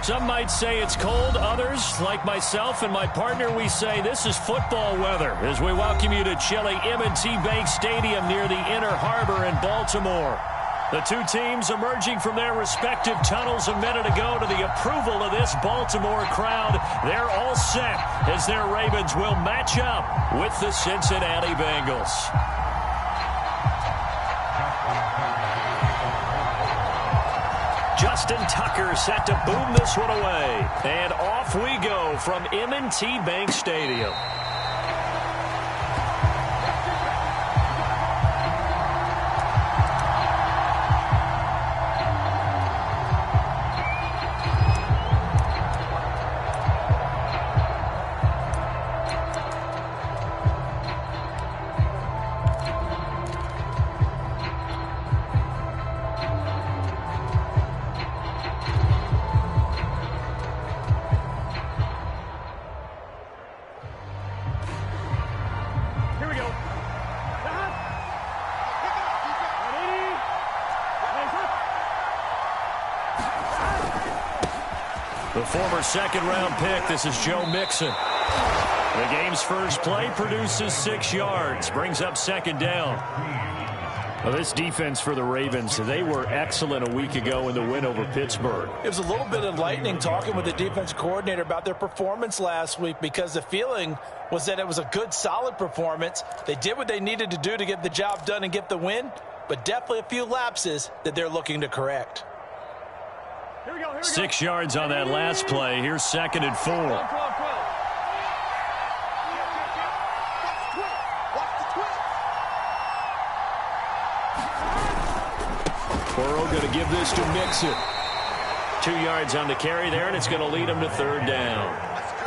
Some might say it's cold. Others, like myself and my partner, we say this is football weather as we welcome you to chilly M&T Bank Stadium near the Inner Harbor in Baltimore. The two teams emerging from their respective tunnels a minute ago to the approval of this Baltimore crowd. They're all set as their Ravens will match up with the Cincinnati Bengals. Justin Tucker set to boom this one away. And off we go from M&T Bank Stadium. The former second-round pick, this is Joe Mixon. The game's first play produces 6 yards, brings up second down. Well, this defense for the Ravens, they were excellent a week ago in the win over Pittsburgh. It was a little bit enlightening talking with the defense coordinator about their performance last week because the feeling was that it was a good, solid performance. They did what they needed to do to get the job done and get the win, but definitely a few lapses that they're looking to correct. 6 yards on that last play. Here's 2nd and 4. Burrow going to give this to Mixon. 2 yards on the carry there, and it's going to lead him to 3rd down.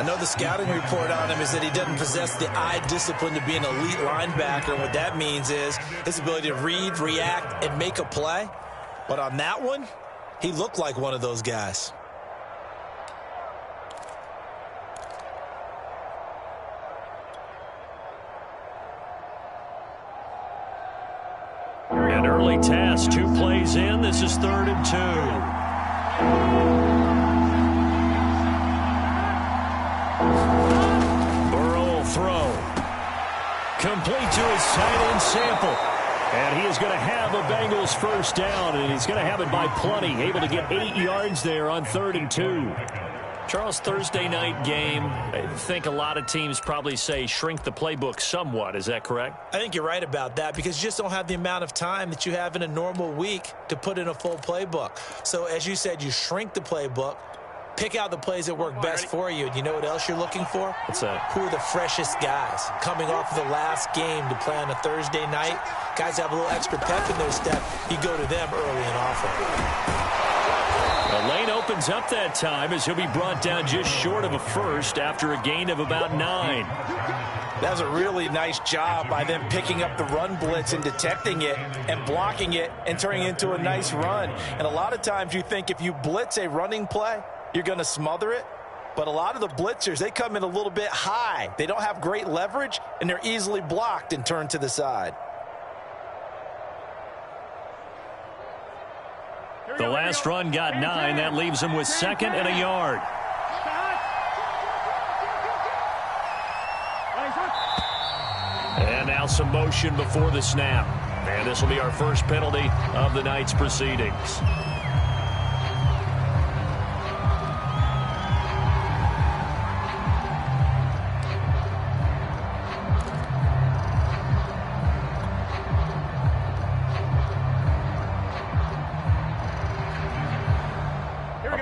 I know the scouting report on him is that he doesn't possess the eye discipline to be an elite linebacker, and what that means is his ability to read, react, and make a play. But on that one, he looked like one of those guys. An early task, 2 plays in. This is 3rd and 2. Burrow will throw. Complete to his tight end Sample. And he is going to have a Bengals first down, and he's going to have it by plenty. Able to get 8 yards there on 3rd and 2. Charles, Thursday night game, I think a lot of teams probably say shrink the playbook somewhat. Is that correct? I think you're right about that because you just don't have the amount of time that you have in a normal week to put in a full playbook. So as you said, you shrink the playbook, pick out the plays that work best for you. And you know what else you're looking for? What's that? Who are the freshest guys coming off of the last game to play on a Thursday night? Guys have a little extra pep in their step. You go to them early and often. The lane opens up that time as he'll be brought down just short of a first after a gain of about 9. That was a really nice job by them picking up the run blitz and detecting it and blocking it and turning it into a nice run. And a lot of times you think if you blitz a running play, you're going to smother it. But a lot of the blitzers, they come in a little bit high. They don't have great leverage, and they're easily blocked and turned to the side. The last run got 9. That leaves him with 2nd and a yard. And now some motion before the snap. And this will be our first penalty of the night's proceedings.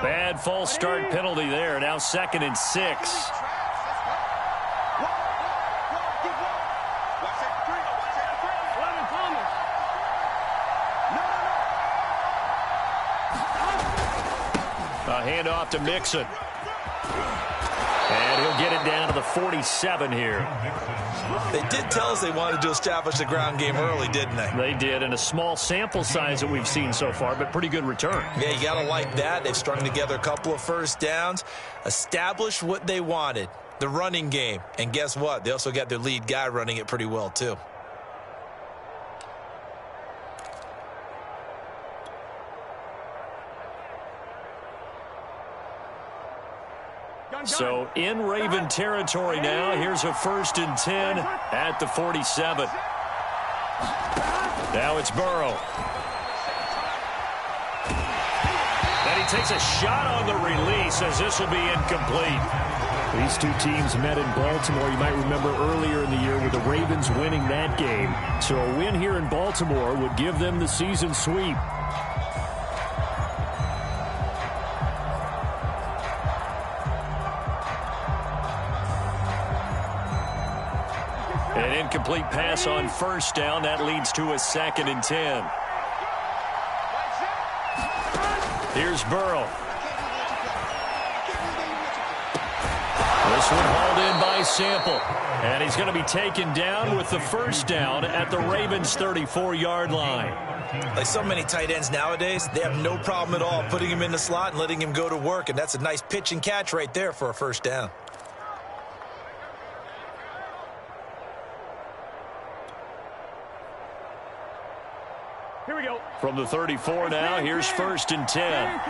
Bad false start penalty there. Now 2nd and 6. A handoff to Mixon. And he'll get it down to the 47 here. They did tell us they wanted to establish the ground game early, didn't they? They did, and a small sample size that we've seen so far, but pretty good return. Yeah, you got to like that. They've strung together a couple of first downs, established what they wanted, the running game. And guess what? They also got their lead guy running it pretty well, too. So in Raven territory now. Here's a 1st and 10 at the 47. Now it's Burrow. And he takes a shot on the release as this will be incomplete. These two teams met in Baltimore. You might remember earlier in the year with the Ravens winning that game. So a win here in Baltimore would give them the season sweep. An incomplete pass on 1st down. That leads to a 2nd and 10. Here's Burrow. This one hauled in by Sample. And he's going to be taken down with the 1st down at the Ravens' 34-yard line. Like so many tight ends nowadays, they have no problem at all putting him in the slot and letting him go to work. And that's a nice pitch and catch right there for a 1st down. Here we go. From the 34 now, here's 1st and 10.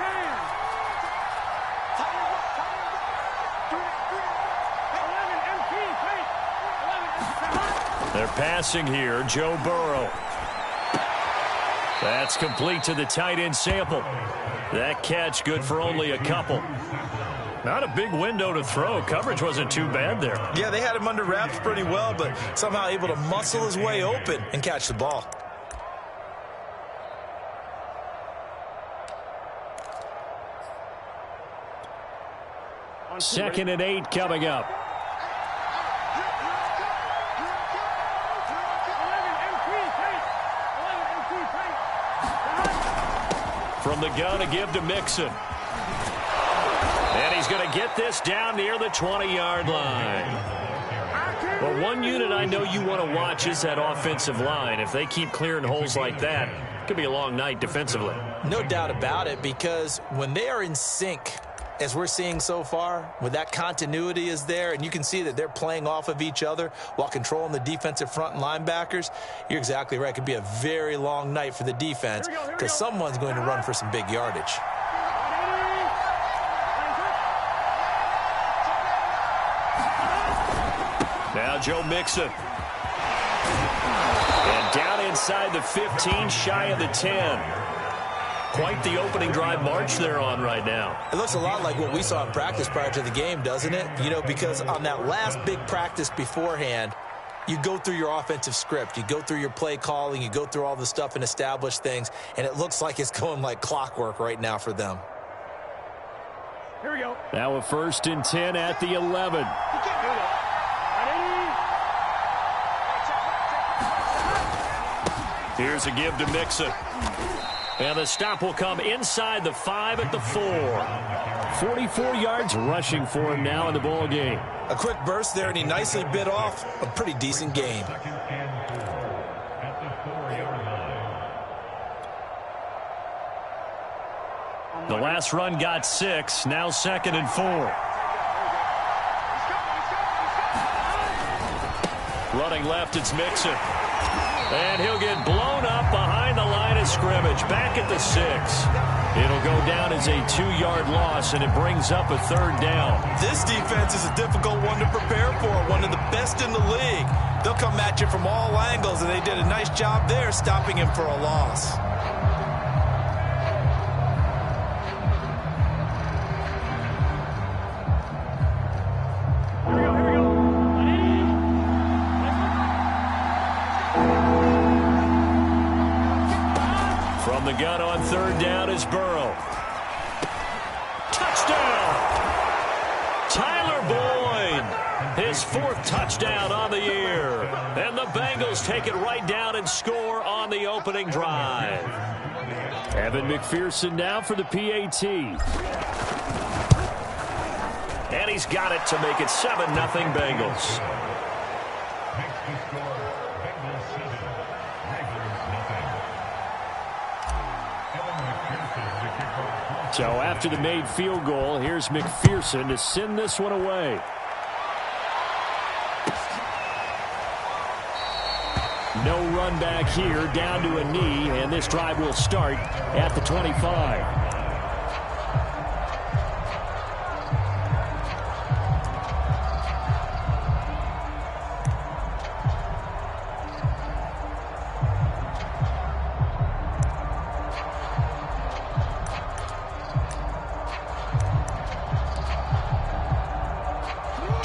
They're passing here, Joe Burrow. That's complete to the tight end Sample. That catch good for only a couple. Not a big window to throw. Coverage wasn't too bad there. Yeah, they had him under wraps pretty well, but somehow able to muscle his way open and catch the ball. Second and 8 coming up. From the gun to give to Mixon. And he's going to get this down near the 20-yard line. Well, one unit I know you want to watch is that offensive line. If they keep clearing holes like that, it could be a long night defensively. No doubt about it, because when they are in sync, as we're seeing so far, when that continuity is there, and you can see that they're playing off of each other while controlling the defensive front and linebackers, you're exactly right. It could be a very long night for the defense because someone's going to run for some big yardage. Now Joe Mixon. And down inside the 15, shy of the 10. Quite the opening drive march they're on right now. It looks a lot like what we saw in practice prior to the game, doesn't it? You know, because on that last big practice beforehand, you go through your offensive script. You go through your play calling. You go through all the stuff and establish things. And it looks like it's going like clockwork right now for them. Here we go. Now a 1st and 10 at the 11. Here's a give to Mixon. And the stop will come inside the 5 at the 4. 44 yards rushing for him now in the ball game. A quick burst there, and he nicely bit off a pretty decent game. The last run got 6. Now 2nd and 4. Running left, it's Mixon. And he'll get blown up behind the line of scrimmage. Back at the 6. It'll go down as a 2-yard loss, and it brings up a 3rd down. This defense is a difficult one to prepare for, one of the best in the league. They'll come at you from all angles, and they did a nice job there stopping him for a loss. The gun on 3rd down is Burrow. Touchdown! Tyler Boyd, his 4th touchdown on the year. And the Bengals take it right down and score on the opening drive. Evan McPherson now for the PAT. And he's got it to make it 7-0 Bengals. So after the made field goal, here's McPherson to send this one away. No run back here, down to a knee, and this drive will start at the 25.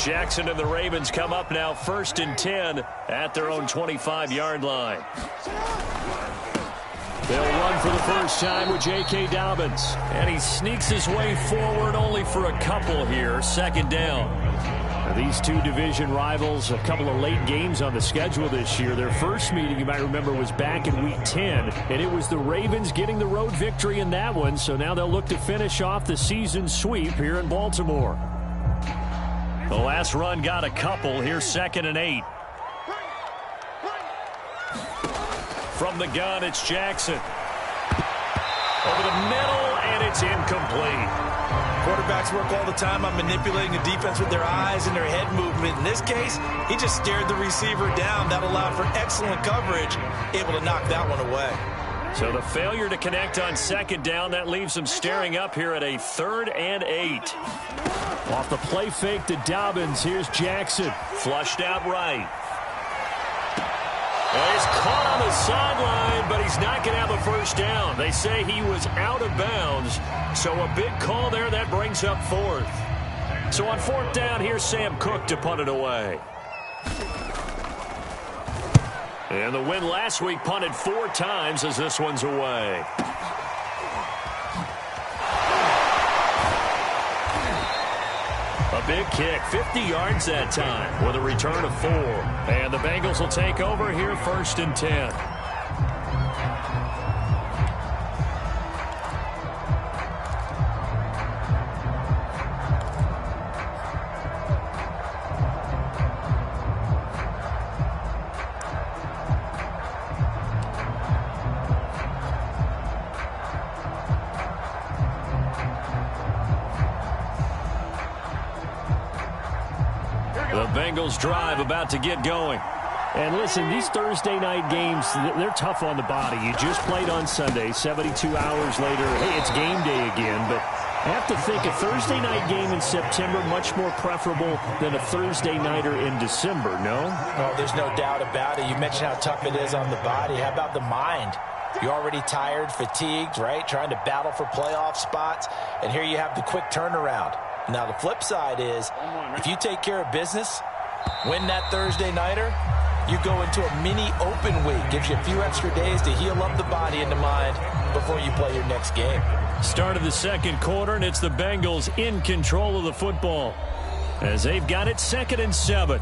Jackson and the Ravens come up now 1st and 10 at their own 25-yard line. They'll run for the first time with J.K. Dobbins. And he sneaks his way forward only for a couple here. 2nd down. Now, these two division rivals, a couple of late games on the schedule this year. Their first meeting, you might remember, was back in Week 10. And it was the Ravens getting the road victory in that one. So now they'll look to finish off the season sweep here in Baltimore. The last run got a couple. Here's 2nd and 8. From the gun, it's Jackson. Over the middle, and it's incomplete. Quarterbacks work all the time on manipulating the defense with their eyes and their head movement. In this case, he just stared the receiver down. That allowed for excellent coverage, able to knock that one away. So the failure to connect on 2nd down, that leaves him staring up here at a 3rd and 8. Off the play fake to Dobbins, here's Jackson. Flushed out right. Well, he's caught on the sideline, but he's not going to have a first down. They say he was out of bounds, so a big call there that brings up 4th. So on 4th down, here's Sam Cook to punt it away. And the win last week punted 4 times as this one's away. A big kick, 50 yards that time with a return of 4. And the Bengals will take over here 1st and 10. The Bengals drive about to get going. And listen, these Thursday night games, they're tough on the body. You just played on Sunday, 72 hours later, hey, it's game day again. But I have to think a Thursday night game in September much more preferable than a Thursday nighter in December, no? Oh, there's no doubt about it. You mentioned how tough it is on the body. How about the mind? You're already tired, fatigued, right? Trying to battle for playoff spots. And here you have the quick turnaround. Now, the flip side is, if you take care of business, win that Thursday nighter, you go into a mini open week. Gives you a few extra days to heal up the body and the mind before you play your next game. Start of the 2nd quarter, and it's the Bengals in control of the football as they've got it 2nd and 7.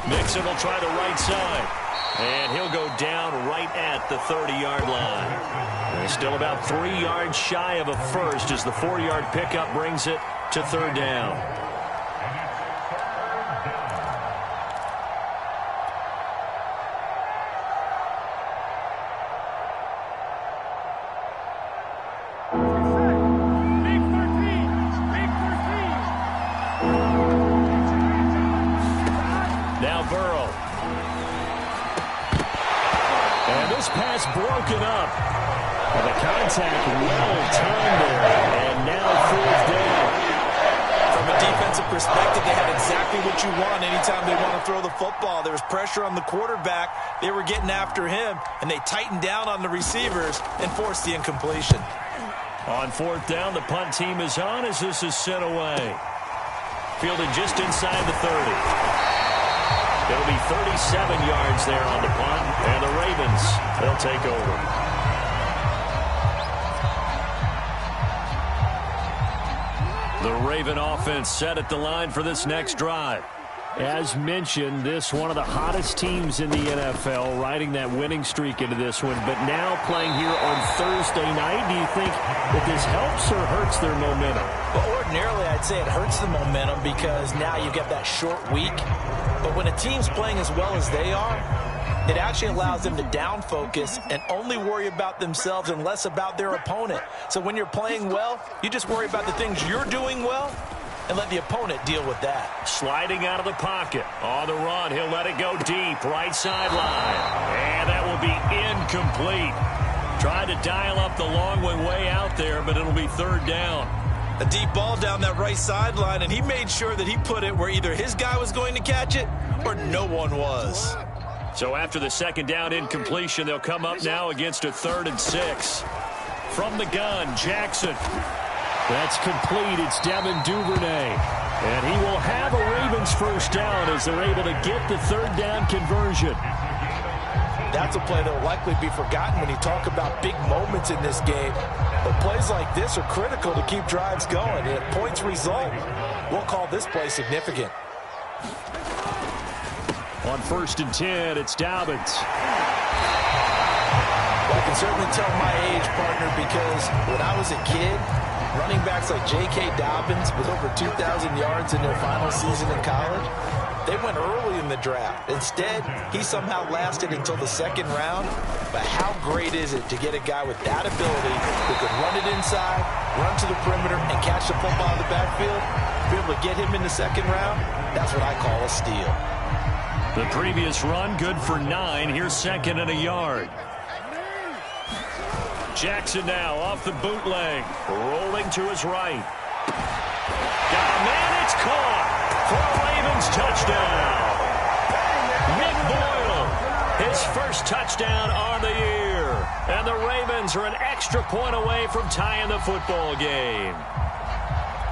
Mixon will try the right side, and he'll go down right at the 30-yard line. They're still about 3 yards shy of a first as the 4-yard pickup brings it to 3rd down. Broken up. And the contact well timed there. And now 4th down. From a defensive perspective, they had exactly what you want anytime they want to throw the football. There was pressure on the quarterback. They were getting after him, and they tightened down on the receivers and forced the incompletion. On 4th down, the punt team is on as this is sent away. Fielded just inside the 30. It'll be 37 yards there on the punt, and the Ravens, they'll take over. The Raven offense set at the line for this next drive. As mentioned, this one of the hottest teams in the NFL, riding that winning streak into this one, but now playing here on Thursday night. Do you think that this helps or hurts their momentum? Well, ordinarily, I'd say it hurts the momentum because now you get that short week. But when a team's playing as well as they are, it actually allows them to down focus and only worry about themselves and less about their opponent. So when you're playing well, you just worry about the things you're doing well and let the opponent deal with that. Sliding out of the pocket. On the run, he'll let it go deep. Right sideline. And that will be incomplete. Tried to dial up the long way out there, but it'll be third down. A deep ball down that right sideline, and he made sure that he put it where either his guy was going to catch it or no one was. So after the second down incompletion, they'll come up now against a 3rd and 6. From the gun, Jackson. That's complete. It's Devin Duvernay. And he will have a Ravens first down as they're able to get the 3rd down conversion. That's a play that will likely be forgotten when you talk about big moments in this game. But plays like this are critical to keep drives going. And if points result, we'll call this play significant. On 1st and 10, it's Dobbins. Well, I can certainly tell my age, partner, because when I was a kid, running backs like J.K. Dobbins with over 2,000 yards in their final season in college, they went early in the draft. Instead, he somehow lasted until the 2nd round. But how great is it to get a guy with that ability who can run it inside, run to the perimeter, and catch the football in the backfield? To be able to get him in the 2nd round, that's what I call a steal. The previous run, good for 9. Here's 2nd and a yard. Jackson now off the bootleg, rolling to his right. Got a man, it's caught for a Ravens touchdown. Nick Boyle, his first touchdown on the year. And the Ravens are an extra point away from tying the football game.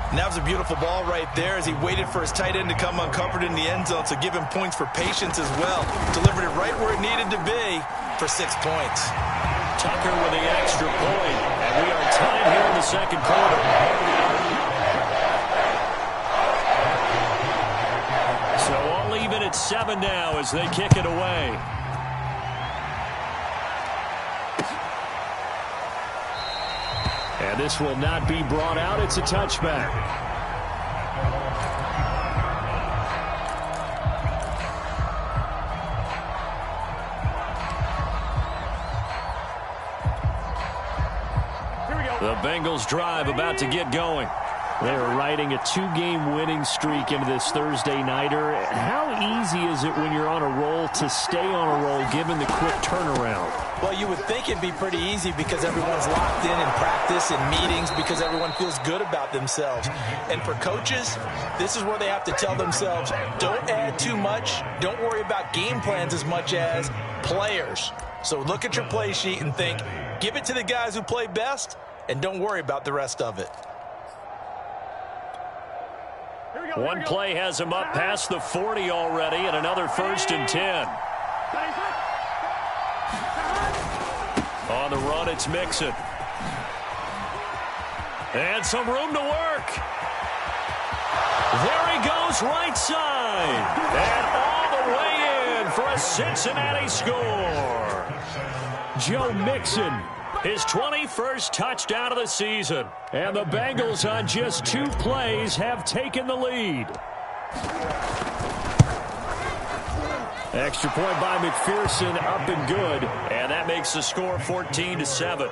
And that was a beautiful ball right there as he waited for his tight end to come uncovered in the end zone, so give him points for patience as well. Delivered it right where it needed to be for 6 points. Tucker with the extra point, and we are tied here in the 2nd quarter. So all even at 7 now as they kick it away. And this will not be brought out. It's a touchback. The Bengals drive about to get going. They're riding a 2-game winning streak into this Thursday nighter. How easy is it when you're on a roll to stay on a roll given the quick turnaround? Well, you would think it'd be pretty easy because everyone's locked in practice and meetings because everyone feels good about themselves. And for coaches, this is where they have to tell themselves, don't add too much. Don't worry about game plans as much as players. So look at your play sheet and think, give it to the guys who play best, and don't worry about the rest of it. One play has him up past the 40 already, and another 1st and 10. On the run, it's Mixon. And some room to work. There he goes, right side. And all the way in for a Cincinnati score. Joe Mixon, his 21st touchdown of the season. And the Bengals on just 2 plays have taken the lead. Extra point by McPherson, up and good. And that makes the score 14-7.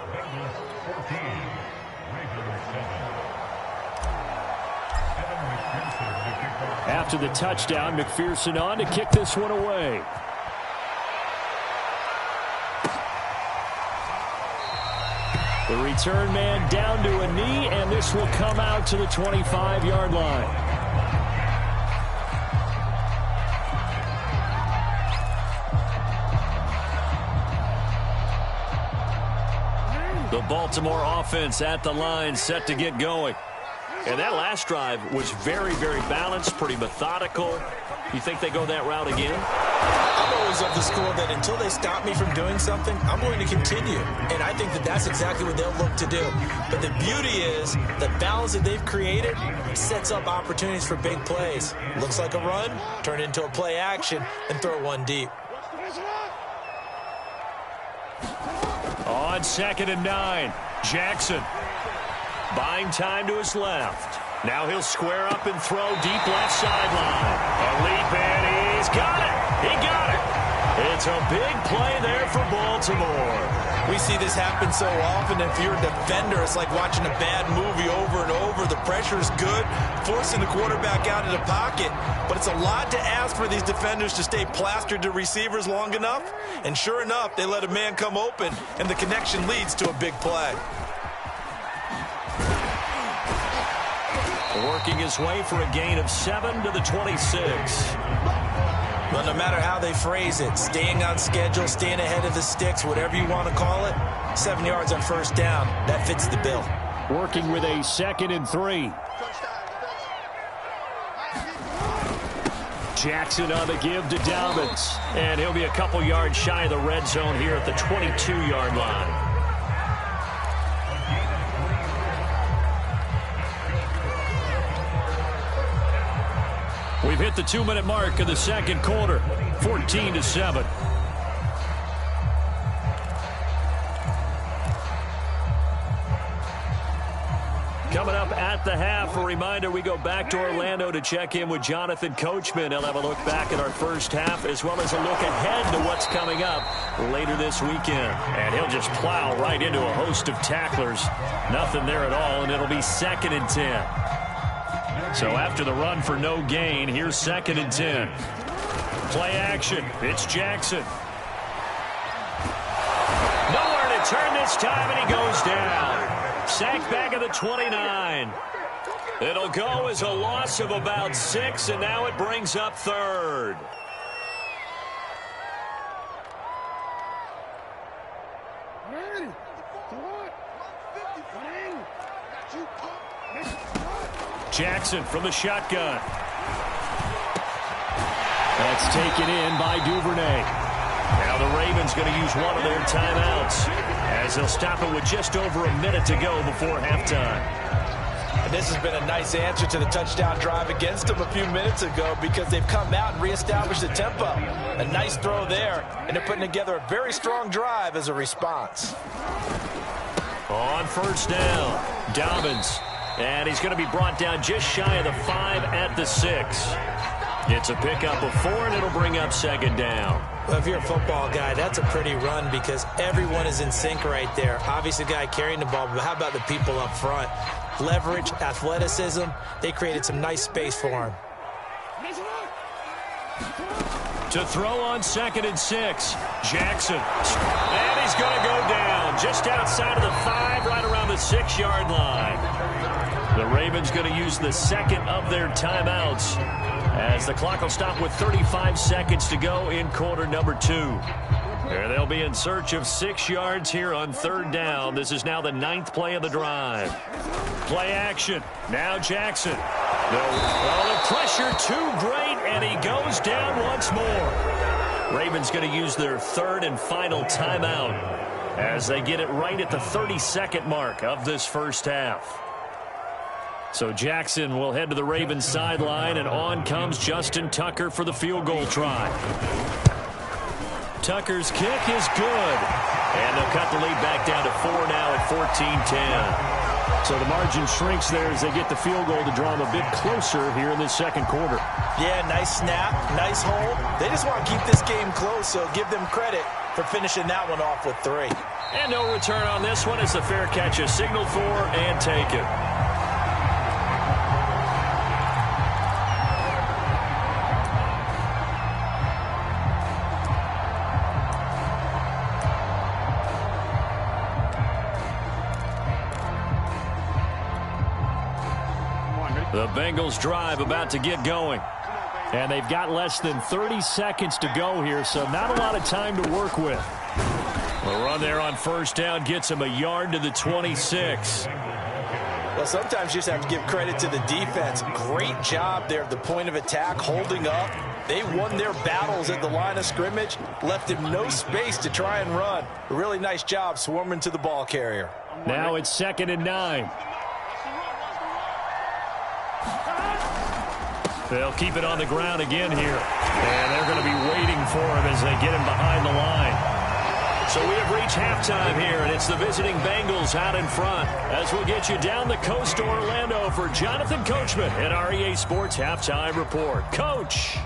After the touchdown, McPherson on to kick this one away. The return man down to a knee, and this will come out to the 25-yard line. The Baltimore offense at the line, set to get going. And that last drive was very, very balanced, pretty methodical. You think they go that route again? I'm always of the school that until they stop me from doing something, I'm going to continue. And I think that that's exactly what they'll look to do. But the beauty is the balance that they've created sets up opportunities for big plays. Looks like a run, turn it into a play action, and throw one deep. On 2nd and 9, Jackson. Buying time to his left. Now he'll square up and throw deep left sideline. A leap, and he's got it. He got it. It's a big play there for Baltimore. We see this happen so often. If you're a defender, it's like watching a bad movie over and over. The pressure is good, forcing the quarterback out of the pocket. But it's a lot to ask for these defenders to stay plastered to receivers long enough. And sure enough, they let a man come open, and the connection leads to a big play. Working his way for a gain of 7 to the 26. Well, no matter how they phrase it, staying on schedule, staying ahead of the sticks, whatever you want to call it, 7 yards on first down, that fits the bill. Working with a 2nd and 3. Jackson on the give to Dobbins. And he'll be a couple yards shy of the red zone here at the 22-yard line. We've hit the 2-minute mark of the second quarter, 14-7. Coming up at the half, a reminder, we go back to Orlando to check in with Jonathan Coachman. He'll have a look back at our first half as well as a look ahead to what's coming up later this weekend. And he'll just plow right into a host of tacklers. Nothing there at all, and it'll be 2nd and 10. So after the run for no gain, here's 2nd and 10. Play action. It's Jackson. Nowhere to turn this time, and he goes down. Sacked back at the 29. It'll go as a loss of about 6, and now it brings up 3rd. Jackson from the shotgun. That's taken in by Duvernay. Now the Ravens going to use one of their timeouts as they'll stop it with just over a minute to go before halftime. And this has been a nice answer to the touchdown drive against them a few minutes ago because they've come out and reestablished the tempo. A nice throw there, and they're putting together a very strong drive as a response. On first down, Dobbins. And he's going to be brought down just shy of the 5 at the 6. It's a pickup of 4, and it'll bring up 2nd down. Well, if you're a football guy, that's a pretty run because everyone is in sync right there. Obviously, the guy carrying the ball, but how about the people up front? Leverage, athleticism, they created some nice space for him. To throw on 2nd and 6, Jackson. And he's going to go down just outside of the 5, right around the 6-yard line. The Ravens going to use the 2nd of their timeouts as the clock will stop with 35 seconds to go in quarter number 2. There they'll be in search of 6 yards here on 3rd down. This is now the 9th play of the drive. Play action. Now Jackson. The pressure too great, and he goes down once more. Ravens going to use their 3rd and final timeout as they get it right at the 32nd mark of this first half. So Jackson will head to the Ravens sideline, and on comes Justin Tucker for the field goal try. Tucker's kick is good, and they'll cut the lead back down to 4 now at 14-10. So the margin shrinks there as they get the field goal to draw them a bit closer here in the second quarter. Yeah, nice snap, nice hold. They just want to keep this game close, so give them credit for finishing that one off with 3. And no return on this one as the fair catch is signaled for and taken. The Bengals drive about to get going. And they've got less than 30 seconds to go here, so not a lot of time to work with. The run there on first down gets him a yard to the 26. Well, sometimes you just have to give credit to the defense. Great job there at the point of attack, holding up. They won their battles at the line of scrimmage, left him no space to try and run. A really nice job swarming to the ball carrier. Now it's 2nd and 9. They'll keep it on the ground again here. And they're going to be waiting for him as they get him behind the line. So we have reached halftime here, and it's the visiting Bengals out in front as we'll get you down the coast to Orlando for Jonathan Coachman at our EA Sports Halftime Report. Coach.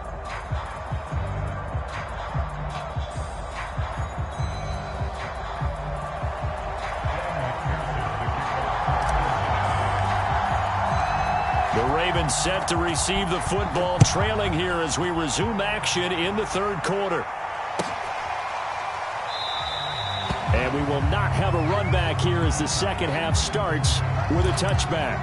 Ravens set to receive the football, trailing here as we resume action in the third quarter. And we will not have a run back here as the second half starts with a touchback.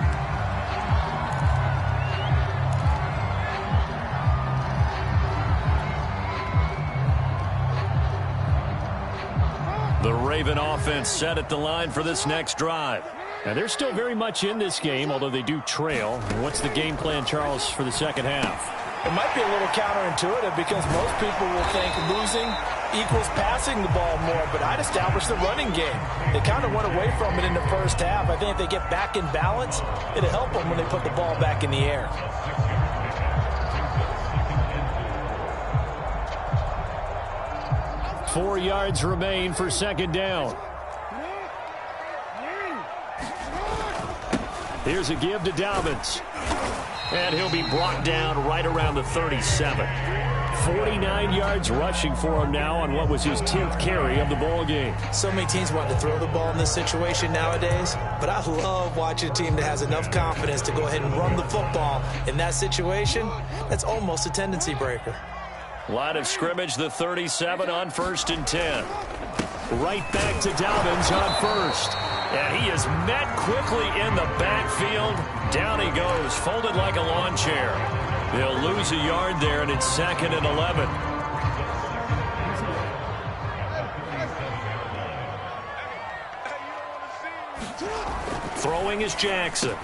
The Raven offense set at the line for this next drive. And they're still very much in this game, although they do trail. What's the game plan, Charles, for the second half? It might be a little counterintuitive because most people will think losing equals passing the ball more, but I'd establish the running game. They kind of went away from it in the first half. I think if they get back in balance, it'll help them when they put the ball back in the air. Four yards remain for second down. Here's a give to Dobbins. And he'll be brought down right around the 37. 49 yards rushing for him now on what was his 10th carry of the ball game. So many teams want to throw the ball in this situation nowadays, but I love watching a team that has enough confidence to go ahead and run the football in that situation. That's almost a tendency breaker. Line of scrimmage, the 37 on 1st and 10. Right back to Dobbins on first. And he is met quickly in the backfield. Down he goes, folded like a lawn chair. They'll lose a yard there, and it's 2nd and 11. Throwing is Jackson.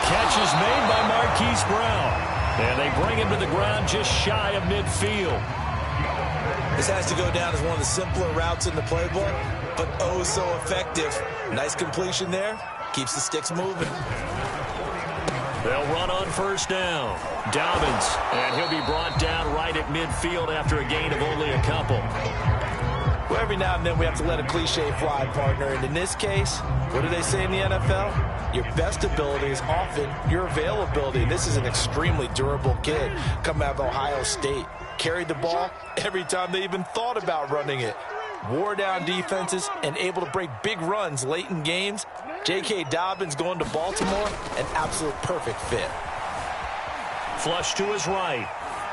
Catch is made by Marquise Brown. And they bring him to the ground just shy of midfield. This has to go down as one of the simpler routes in the playbook, but oh so effective. Nice completion there. Keeps the sticks moving. They'll run on first down. Dobbins, and he'll be brought down right at midfield after a gain of only a couple. Well, every now and then we have to let a cliche fly, partner. And in this case, what do they say in the NFL? Your best ability is often your availability. This is an extremely durable kid coming out of Ohio State. Carried the ball every time they even thought about running it. Wore down defenses and able to break big runs late in games. J.K. Dobbins going to Baltimore, an absolute perfect fit. Flush to his right.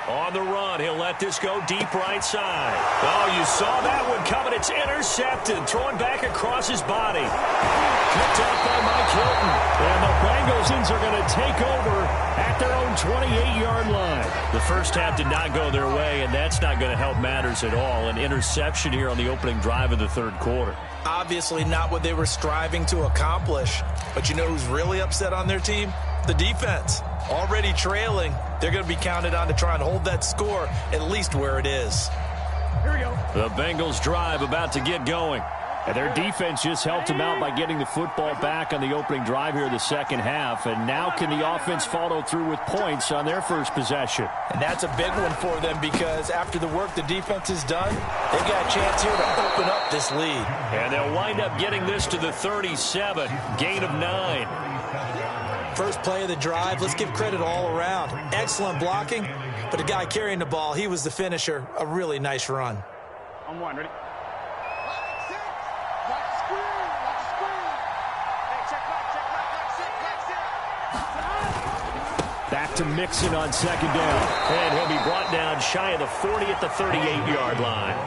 On the run, he'll let this go deep right side. Oh, you saw that one coming. It's intercepted. Throwing back across his body. Picked up by Mike Hilton. And the Bengals are going to take over at their own 28-yard line. The first half did not go their way, and that's not going to help matters at all. An interception here on the opening drive of the third quarter. Obviously not what they were striving to accomplish. But you know who's really upset on their team? The defense. Already trailing. They're going to be counted on to try and hold that score at least where it is. Here we go. The Bengals drive about to get going. And their defense just helped them out by getting the football back on the opening drive here in the second half. And now can the offense follow through with points on their first possession? And that's a big one for them because after the work the defense has done, they've got a chance here to open up this lead. And they'll wind up getting this to the 37. Gain of 9. First play of the drive, let's give credit all around. Excellent blocking, but the guy carrying the ball, he was the finisher. A really nice run. On one, ready? Back to Mixon on second down. And he'll be brought down shy of the 40 at the 38-yard line.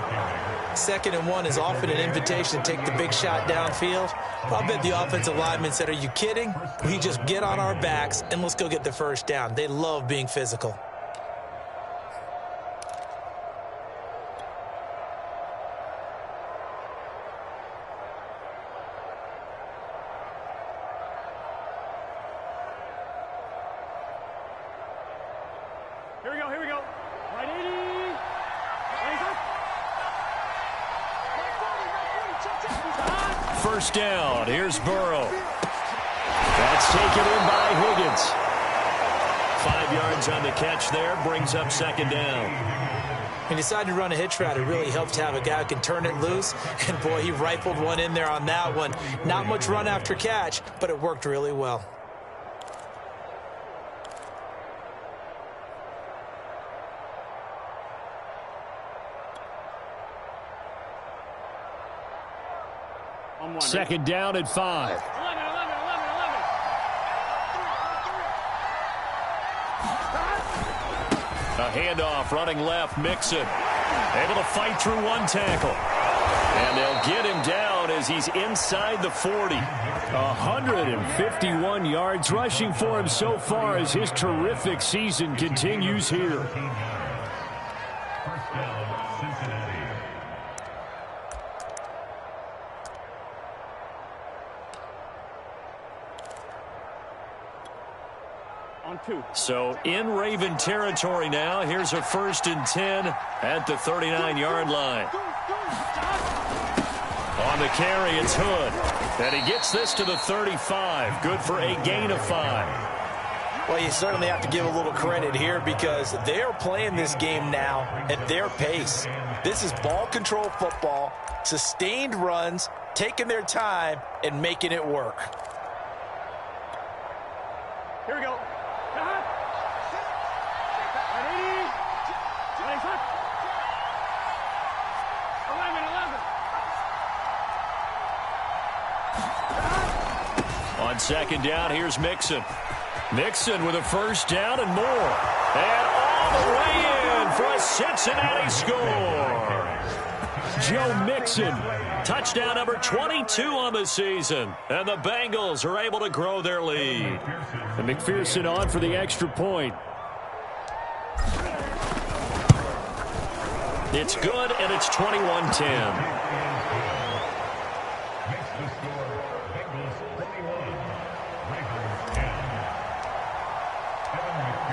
2nd and 1 is often an invitation to take the big shot downfield. I'll bet the offensive lineman said, are you kidding? We just get on our backs and let's go get the first down. They love being physical. Here we go, here we go. Right 80. First down. Here's Burrow. That's taken in by Higgins. 5 yards on the catch there. Brings up second down. He decided to run a hitch route. It really helps to have a guy who can turn it loose. And, boy, he rifled one in there on that one. Not much run after catch, but it worked really well. Second down at 5. 11. A handoff, running left, Mixon. Able to fight through one tackle. And they'll get him down as he's inside the 40. 151 yards rushing for him so far as his terrific season continues here. On 2. So in Raven territory now. Here's a 1st and 10 at the 39-yard line. On the carry, it's Hood. And he gets this to the 35. Good for a gain of 5. Well, you certainly have to give a little credit here because they are playing this game now at their pace. This is ball control football, sustained runs, taking their time, and making it work. Here we go. Right 80. Nice hut. 11. On 2nd down, here's Mixon. Mixon with a 1st down and more. And all the way in for a Cincinnati score. Joe Mixon. Touchdown number 22 on the season. And the Bengals are able to grow their lead. And McPherson on for the extra point. It's good, and it's 21-10.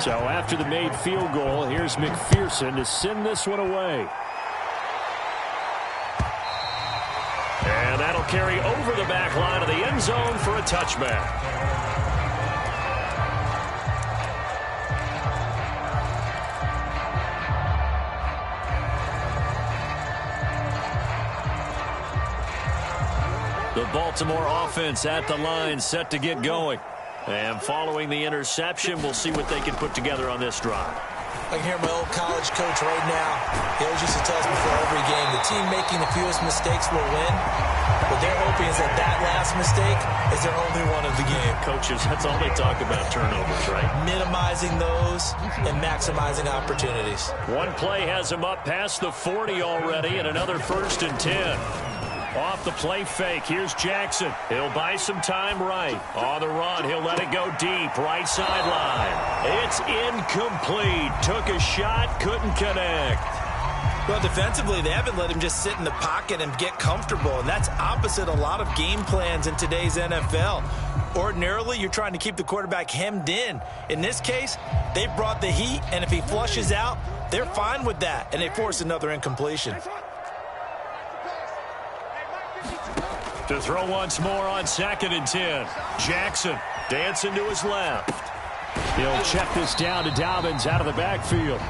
So after the made field goal, here's McPherson to send this one away. And that'll carry over the back line of the end zone for a touchback. The Baltimore offense at the line, set to get going. And following the interception, we'll see what they can put together on this drive. I can hear my old college coach right now. He always used to tell us before every game, the team making the fewest mistakes will win. What they're hoping is that that last mistake is their only one of the game. Coaches, that's all they talk about, turnovers, right? Minimizing those and maximizing opportunities. One play has him up past the 40 already, and another 1st and 10. Off the play fake, here's Jackson. He'll buy some time right. On the run, he'll let it go deep, right sideline. It's incomplete. Took a shot, couldn't connect. Well, defensively, they haven't let him just sit in the pocket and get comfortable, and that's opposite a lot of game plans in today's NFL. Ordinarily, you're trying to keep the quarterback hemmed in. In this case, they brought the heat, and if he flushes out, they're fine with that, and they force another incompletion. To throw once more on 2nd and 10. Jackson dancing to his left. He'll check this down to Dobbins out of the backfield.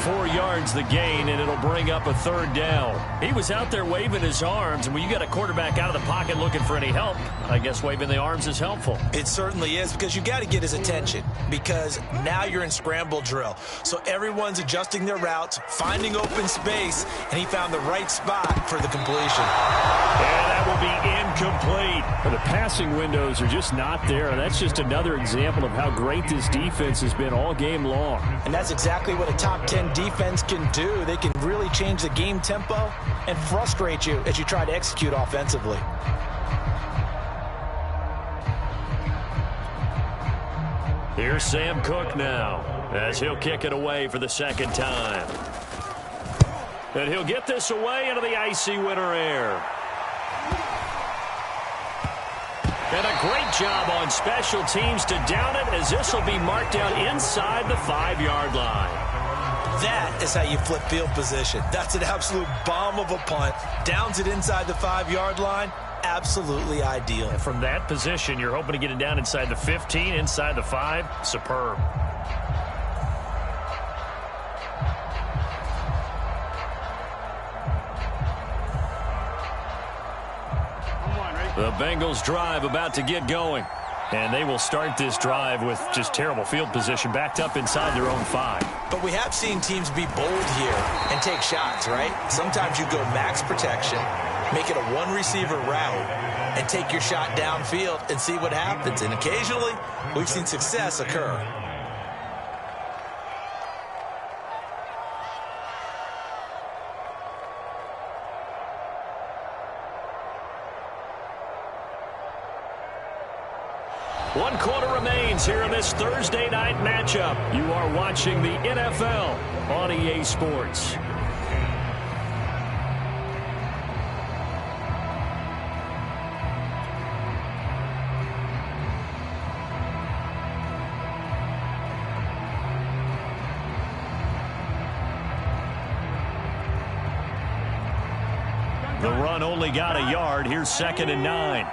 4 yards the gain, and it'll bring up a 3rd down. He was out there waving his arms, and when you got a quarterback out of the pocket looking for any help, I guess waving the arms is helpful. It certainly is, because you got to get his attention, because now you're in scramble drill. So everyone's adjusting their routes, finding open space, and he found the right spot for the completion. And that will be incomplete. Well, the passing windows are just not there, and that's just another example of how great this defense has been all game long. And that's exactly what a top 10 defense can do. They can really change the game tempo and frustrate you as you try to execute offensively. Here's Sam Cook now as he'll kick it away for the 2nd time. And he'll get this away into the icy winter air. And a great job on special teams to down it, as this will be marked down inside the 5-yard line. That is how you flip field position. That's an absolute bomb of a punt. Downs it inside the 5-yard line. Absolutely ideal. And from that position, you're hoping to get it down inside the 15, inside the 5. Superb. The Bengals drive about to get going. And they will start this drive with just terrible field position, backed up inside their own 5. But we have seen teams be bold here and take shots, right? Sometimes you go max protection, make it a one-receiver route, and take your shot downfield and see what happens. And occasionally, we've seen success occur. 1 quarter remains here in this Thursday night matchup. You are watching the NFL on EA Sports. The run only got a yard. Here's 2nd and 9.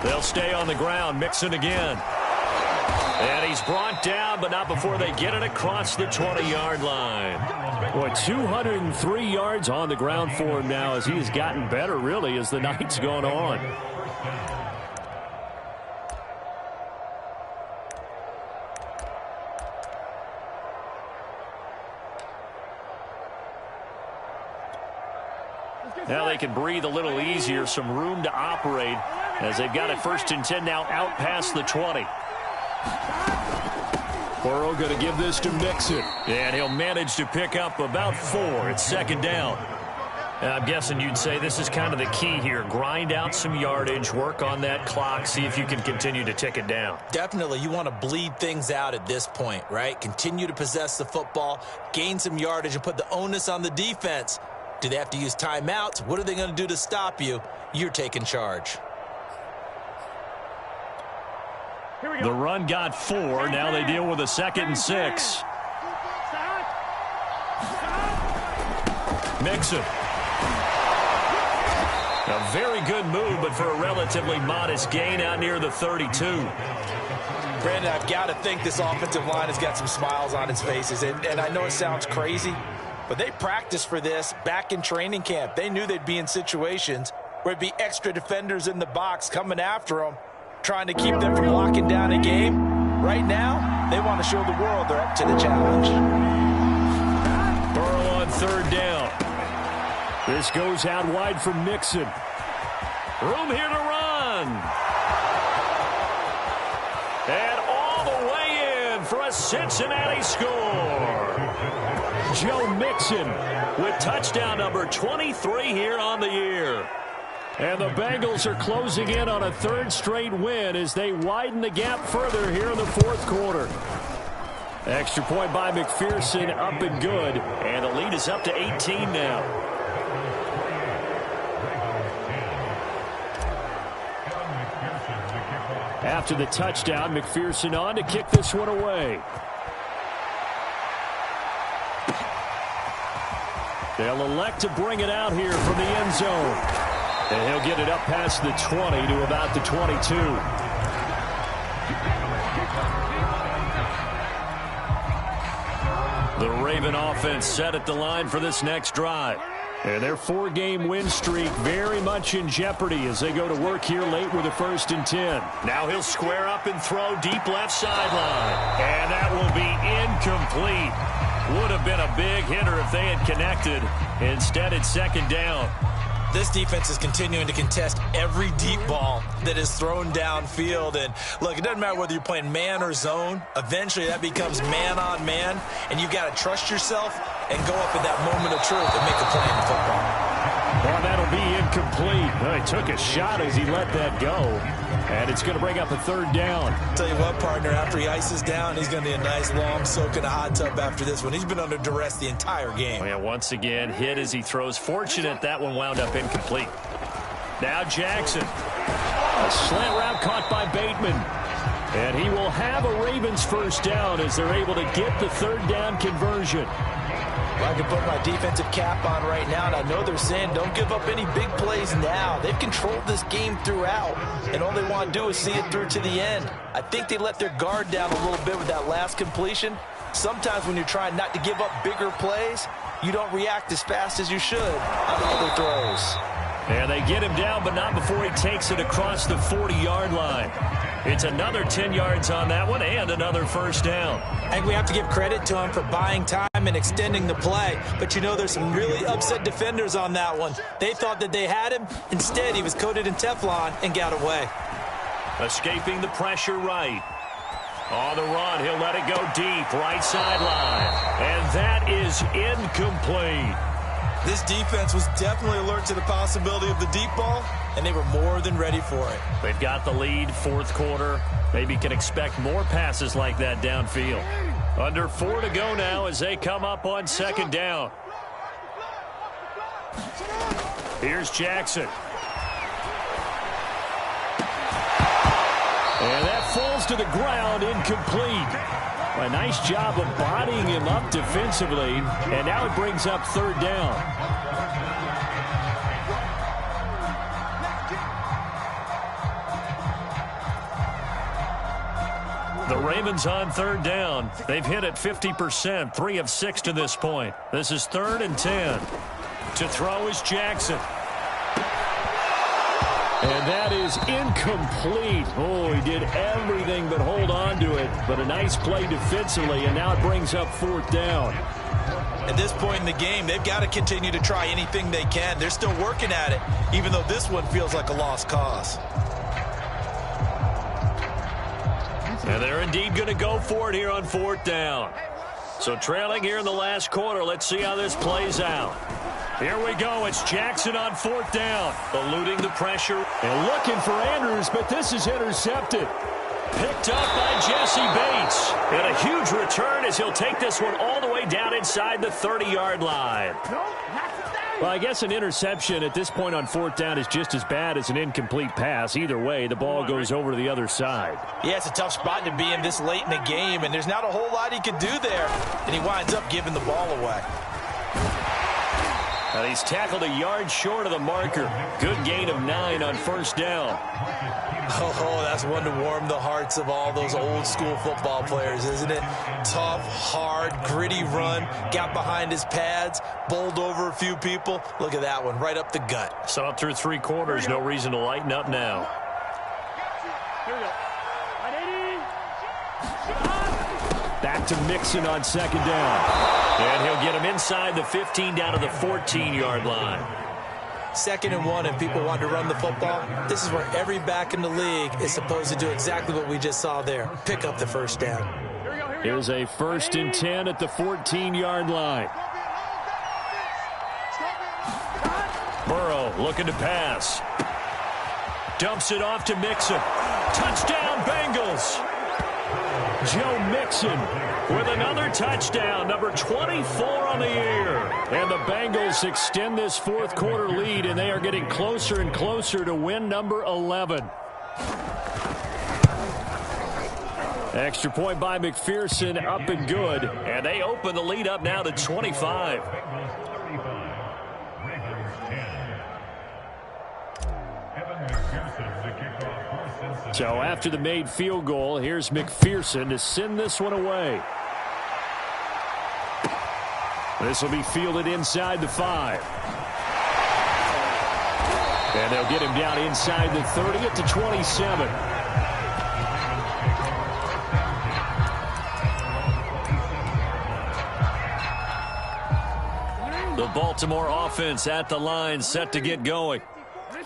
They'll stay on the ground. Mixon again. And he's brought down, but not before they get it across the 20-yard line. Boy, 203 yards on the ground for him now as he has gotten better, really, as the night's gone on. Now they can breathe a little easier, some room to operate as they've got it 1st and 10 now out past the 20. Burrow going to give this to Mixon. And he'll manage to pick up about 4. It's 2nd down. I'm guessing you'd say this is kind of the key here. Grind out some yardage, work on that clock, see if you can continue to tick it down. Definitely, you want to bleed things out at this point, right? Continue to possess the football, gain some yardage, and put the onus on the defense. Do they have to use timeouts? What are they going to do to stop you? You're taking charge. The run got 4. Now they deal with a 2nd and 6. Mixon. A very good move, but for a relatively modest gain out near the 32. Brandon, I've got to think this offensive line has got some smiles on its faces. And I know it sounds crazy, but they practiced for this back in training camp. They knew they'd be in situations where there'd be extra defenders in the box coming after them, trying to keep them from locking down a game. Right now, they want to show the world they're up to the challenge. Burrow on 3rd down. This goes out wide for Mixon. Room here to run. And all the way in for a Cincinnati score. Joe Mixon with touchdown number 23 here on the year. And the Bengals are closing in on a 3rd straight win as they widen the gap further here in the 4th quarter. Extra point by McPherson, up and good. And the lead is up to 18 now. After the touchdown, McPherson on to kick this one away. They'll elect to bring it out here from the end zone. And he'll get it up past the 20 to about the 22. The Raven offense set at the line for this next drive. And their 4-game win streak very much in jeopardy as they go to work here late with a 1st and 10. Now he'll square up and throw deep left sideline. And that will be incomplete. Would have been a big hitter if they had connected. Instead, it's 2nd down. This defense is continuing to contest every deep ball that is thrown downfield. And, look, it doesn't matter whether you're playing man or zone. Eventually, that becomes man on man. And you've got to trust yourself and go up at that moment of truth and make a play in football. Well, that'll be incomplete. Well, he took a shot as he let that go. And it's going to bring up a 3rd down. Tell you what, partner, after he ices down, he's going to need a nice long soak in a hot tub after this one. He's been under duress the entire game. Oh, yeah, once again, hit as he throws. Fortunate that one wound up incomplete. Now Jackson. A slant route caught by Bateman. And he will have a Ravens 1st down as they're able to get the 3rd down conversion. Well, I can put my defensive cap on right now, and I know they're saying don't give up any big plays now. They've controlled this game throughout, and all they want to do is see it through to the end. I think they let their guard down a little bit with that last completion. Sometimes when you're trying not to give up bigger plays, you don't react as fast as you should on the other throws. And they get him down, but not before he takes it across the 40-yard line. It's another 10 yards on that one and another 1st down. I think we have to give credit to him for buying time and extending the play. But, you know, there's some really upset defenders on that one. They thought that they had him. Instead, he was coated in Teflon and got away. Escaping the pressure right. On the run, he'll let it go deep, right sideline. And that is incomplete. This defense was definitely alert to the possibility of the deep ball, and they were more than ready for it. They've got the lead, fourth quarter. Maybe can expect more passes like that downfield. Under 4 to go now as they come up on second down. Here's Jackson. And that falls to the ground, incomplete. A nice job of bodying him up defensively, and now it brings up third down. The Ravens on third down. They've hit it 50%, 3 of 6 to this point. This is 3rd and 10. To throw is Jackson. And that is incomplete. Oh, he did everything but hold on to it. But a nice play defensively, and now it brings up 4th down. At this point in the game, they've got to continue to try anything they can. They're still working at it, even though this one feels like a lost cause. And they're indeed going to go for it here on 4th down. So trailing here in the last quarter, let's see how this plays out. Here we go. It's Jackson on 4th down. Eluding the pressure. And looking for Andrews, but this is intercepted. Picked up by Jesse Bates. And a huge return as he'll take this one all the way down inside the 30-yard line. Well, I guess an interception at this point on 4th down is just as bad as an incomplete pass. Either way, the ball goes over to the other side. Yeah, it's a tough spot to be in this late in the game, and there's not a whole lot he could do there. And he winds up giving the ball away. And he's tackled a yard short of the marker. Good gain of 9 on 1st down. Oh, that's one to warm the hearts of all those old school football players, isn't it? Tough, hard, gritty run. Got behind his pads, bowled over a few people. Look at that one, right up the gut. So up through 3 quarters, no reason to lighten up now. Here we go. 180. Back to Mixon on 2nd down. And he'll get him inside the 15 down to the 14-yard line. 2nd and 1, and people want to run the football. This is where every back in the league is supposed to do exactly what we just saw there. Pick up the 1st down. Here's a 1st and 10 at the 14-yard line. Burrow looking to pass. Dumps it off to Mixon. Touchdown, Bengals. Joe Mixon with another touchdown, number 24 on the year. And the Bengals extend this 4th quarter lead, and they are getting closer and closer to win number 11. Extra point by McPherson, up and good. And they open the lead up now to 25. So after the made field goal, here's McPherson to send this one away. This will be fielded inside the 5. And they'll get him down inside the 30 at the 27. The Baltimore offense at the line, set to get going.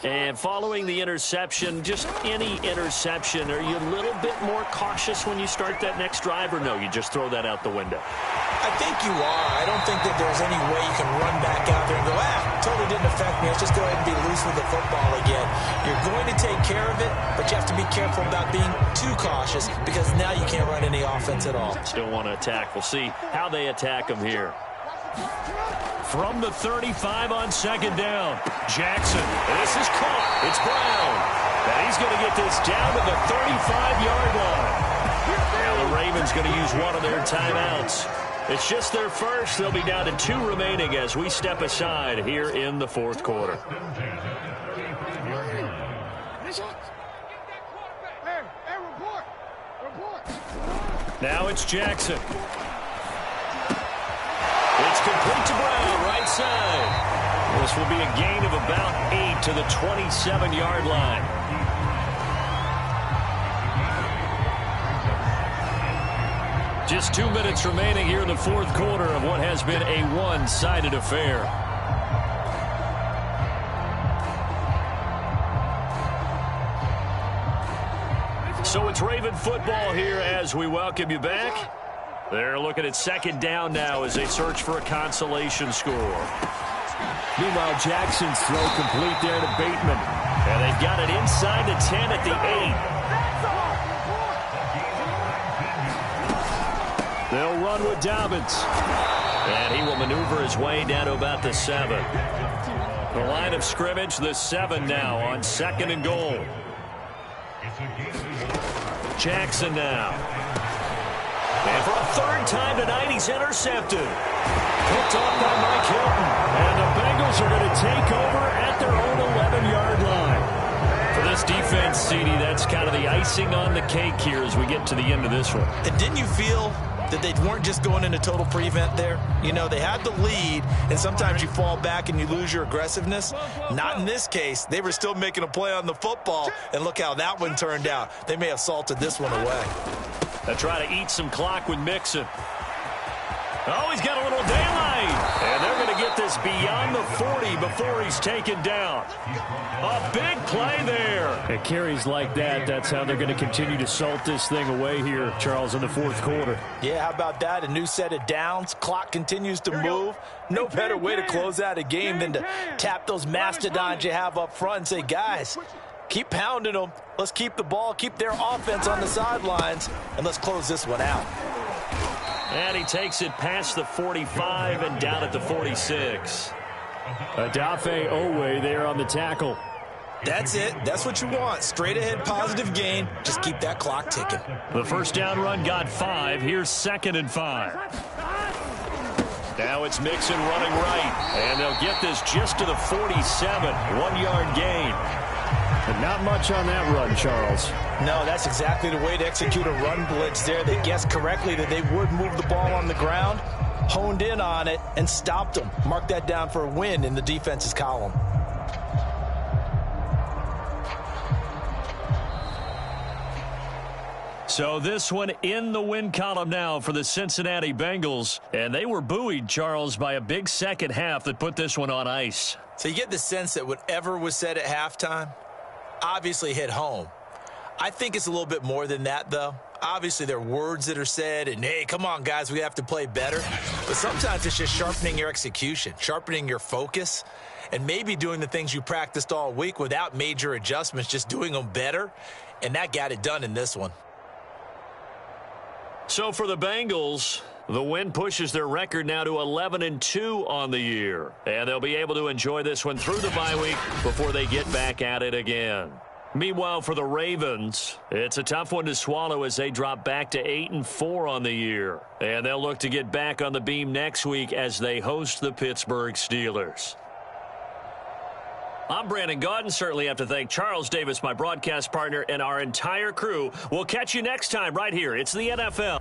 And following the interception, just any interception, are you a little bit more cautious when you start that next drive, or no, you just throw that out the window? I think you are. I don't think that there's any way you can run back out there and go, totally didn't affect me. Let's just go ahead and be loose with the football again. You're going to take care of it, but you have to be careful about being too cautious because now you can't run any offense at all. Still want to attack. We'll see how they attack him here. From the 35 on 2nd down, Jackson. This is caught. It's Brown. And he's going to get this down to the 35-yard line. Now the Ravens going to use one of their timeouts. It's just their first. They'll be down to 2 remaining as we step aside here in the 4th quarter. Now it's Jackson. It's complete to Brown, right side. This will be a gain of about 8 to the 27-yard line. Just 2 minutes remaining here in the 4th quarter of what has been a one-sided affair. So it's Raven football here as we welcome you back. They're looking at 2nd down now as they search for a consolation score. Meanwhile, Jackson's throw complete there to Bateman. And they've got it inside the 10 at the 8. They'll run with Dobbins. And he will maneuver his way down to about the 7. The line of scrimmage, the 7 now on 2nd and goal. Jackson now. And for a 3rd time tonight, he's intercepted. Picked off by Mike Hilton. And the Bengals are going to take over at their own 11-yard line. For this defense, CD, that's kind of the icing on the cake here as we get to the end of this one. And didn't you feel that they weren't just going into total prevent there? You know, they had the lead, and sometimes you fall back and you lose your aggressiveness. Not in this case. They were still making a play on the football, and look how that one turned out. They may have salted this one away. They'll try to eat some clock with Mixon. Oh, he's got a little daylight. And they're going to get this beyond the 40 before he's taken down. A big play there. At carries like that, that's how they're going to continue to salt this thing away here, Charles, in the 4th quarter. Yeah, how about that? A new set of downs. Clock continues to move. No better way to close out a game than to tap those mastodons you have up front and say, guys, keep pounding them. Let's keep the ball, keep their offense on the sidelines, and let's close this one out. And he takes it past the 45 and down at the 46. Adafe Owe there on the tackle. That's it. That's what you want. Straight ahead positive gain. Just keep that clock ticking. The first down run got 5. Here's 2nd and 5. Now it's Mixon running right. And they'll get this just to the 47. 1-yard gain. And not much on that run, Charles. No, that's exactly the way to execute a run blitz there. They guessed correctly that they would move the ball on the ground, honed in on it, and stopped them. Mark that down for a win in the defense's column. So this one in the win column now for the Cincinnati Bengals. And they were buoyed, Charles, by a big second half that put this one on ice. So you get the sense that whatever was said at halftime obviously hit home. I think it's a little bit more than that, though. Obviously, there are words that are said, and, hey, come on, guys, we have to play better. But sometimes it's just sharpening your execution, sharpening your focus, and maybe doing the things you practiced all week without major adjustments, just doing them better. And that got it done in this one. So for the Bengals, the win pushes their record now to 11-2 on the year. And they'll be able to enjoy this one through the bye week before they get back at it again. Meanwhile, for the Ravens, it's a tough one to swallow as they drop back to 8-4 on the year. And they'll look to get back on the beam next week as they host the Pittsburgh Steelers. I'm Brandon Gaudin. Certainly have to thank Charles Davis, my broadcast partner, and our entire crew. We'll catch you next time right here. It's the NFL.